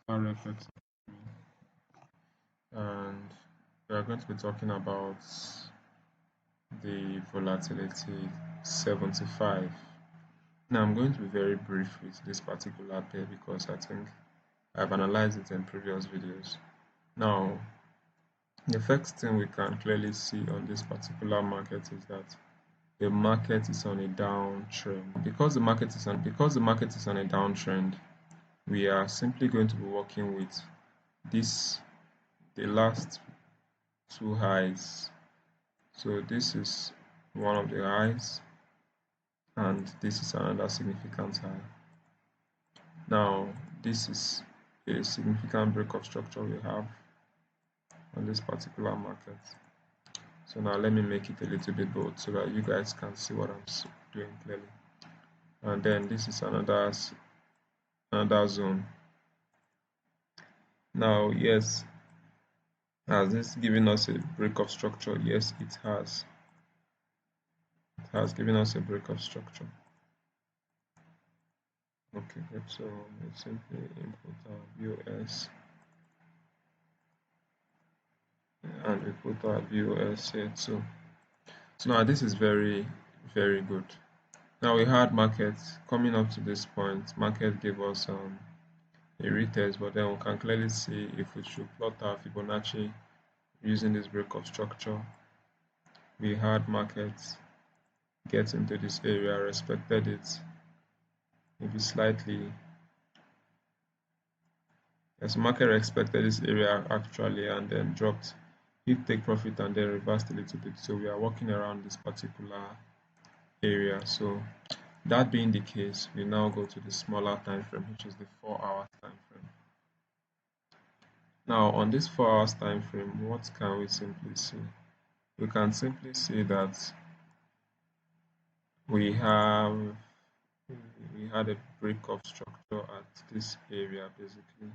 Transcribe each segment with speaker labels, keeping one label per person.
Speaker 1: RFX, and we are going to be talking about the volatility 75. Now I'm going to be very brief with this particular pair because I think I've analyzed it in previous videos. Now, the first thing we can clearly see on this particular market is that the market is on a downtrend. Because the market is on a downtrend, we are simply going to be working with the last two highs. So this is one of the highs, and this is another significant high. Now this is a significant break of structure we have on this particular market. So now let me make it a little bit bold so that you guys can see what I'm doing clearly. And then this is another zone. Now, yes, has this given us a break of structure? Yes, it has. It has given us a break of structure. Okay, good. So we simply input our VOS and we put our VOS here too. So now this is very, very good. Now we had market coming up to this point. Market gave us a retest, but then we can clearly see if we should plot our Fibonacci using this break of structure, we had markets get into this area, respected it maybe slightly. Yes, market respected this area actually and then dropped, hit take profit and then reversed a little bit. So we are working around this particular area. So that being the case, we now go to the smaller time frame, which is the 4-hour time frame. Now on this 4 hours time frame, what can we simply see? We can simply see that we had a break of structure at this area basically.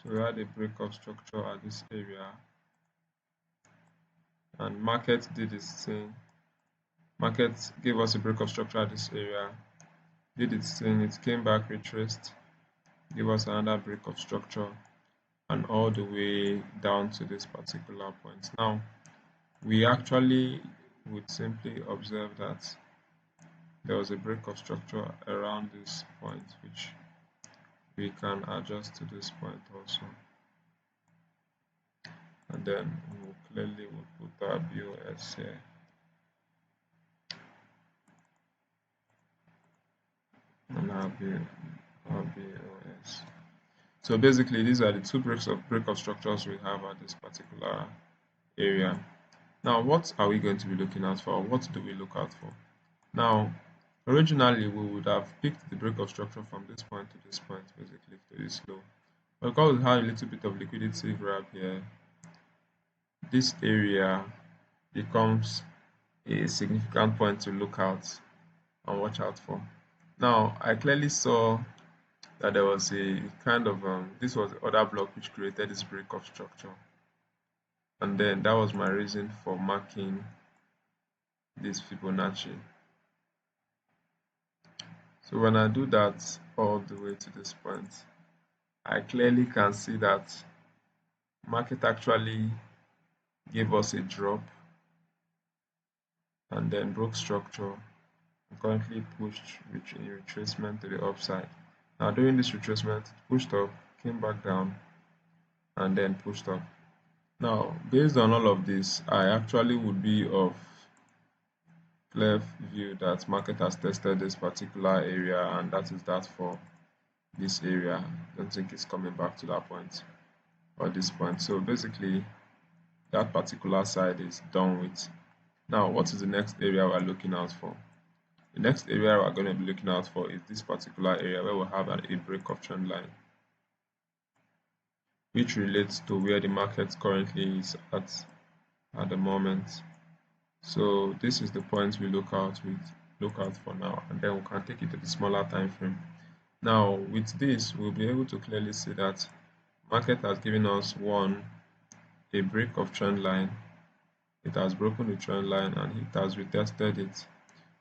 Speaker 1: So we had a break of structure at this area, and market did its thing. Market gave us a break of structure at this area, did its thing, it came back, retraced, gave us another break of structure, and all the way down to this particular point. Now we actually would simply observe that there was a break of structure around this point, which we can adjust to this point also, and then we'll clearly put our BOS here. And our BOS. So basically these are the two break of structures we have at this particular area. Now what are we going to be looking out for? What do we look out for? Now originally we would have picked the break of structure from this point to this point, basically to this low. But because we had a little bit of liquidity grab here, this area becomes a significant point to look out and watch out for. Now I clearly saw that there was a kind of this was the other block which created this break of structure, and then that was my reason for marking this Fibonacci. So when I do that all the way to this point, I clearly can see that market actually gave us a drop and then broke structure and currently pushed in retracement to the upside. Now during this retracement, it pushed up, came back down, and then pushed up. Now based on all of this, I actually would be of clear view that market has tested this particular area, and that is that for this area. I don't think it's coming back to that point or this point. So basically that particular side is done with. Now what is the next area we're looking out for? The next area we're going to be looking out for is this particular area where we have a break of trend line, which relates to where the market currently is at the moment. So this is the point we look out for now, and then we can take it to the smaller time frame. Now with this, we'll be able to clearly see that market has given us a break of trend line. It has broken the trend line and it has retested it.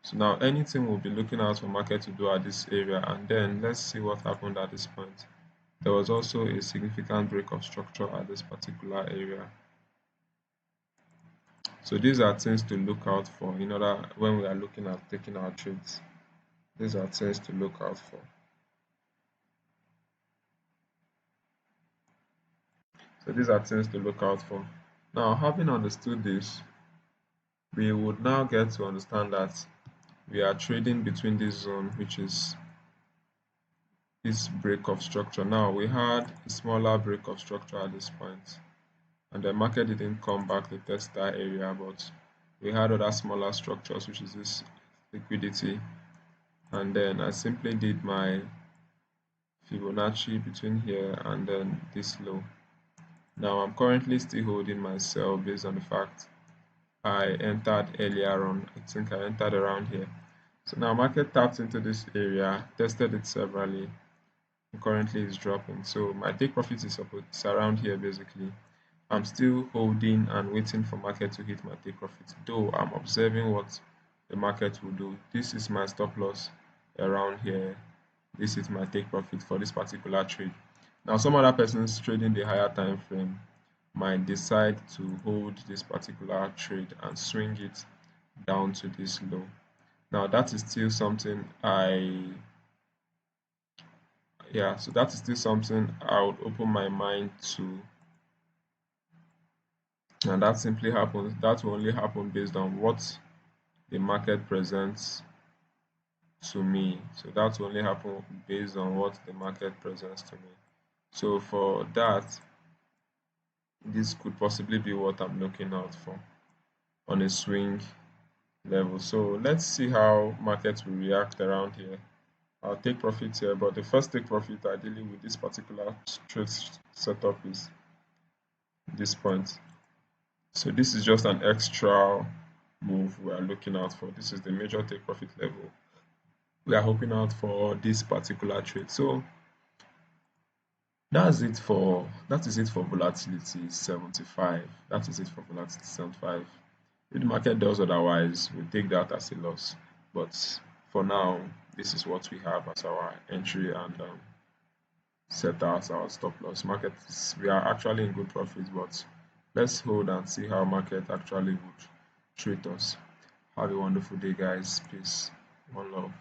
Speaker 1: So now anything we'll be looking out for market to do at this area, and then let's see what happened at this point. There was also a significant break of structure at this particular area. So these are things to look out for in order when we are looking at taking our trades. These are things to look out for. So these are things to look out for. Now, having understood this, we would now get to understand that we are trading between this zone, which is this break of structure. Now, we had a smaller break of structure at this point, and the market didn't come back to test that area, but we had other smaller structures, which is this liquidity. And then I simply did my Fibonacci between here and then this low. Now I'm currently still holding my sell based on the fact I entered earlier on. I think I entered around here. So now market tapped into this area, tested it severally, and currently it's dropping. So my take profit is around here basically. I'm still holding and waiting for market to hit my take profit, though I'm observing what the market will do. This is my stop loss around here. This is my take profit for this particular trade. Now some other persons trading the higher time frame might decide to hold this particular trade and swing it down to this low. Now that is still something so that is still something I would open my mind to, and that will only happen based on what the market presents to me. So that will only happen based on what the market presents to me. So for that, this could possibly be what I'm looking out for on a swing level. So let's see how markets will react around here. I'll take profit here, but the first take profit ideally with this particular trade setup is this point. So this is just an extra move we are looking out for. This is the major take profit level we are hoping out for this particular trade. So that is it for volatility 75. That is it for volatility 75. If the market does otherwise, we'll take that as a loss. But for now, this is what we have as our entry and set as our stop loss. We are actually in good profit, but let's hold and see how market actually would treat us. Have a wonderful day, guys. Peace. One love.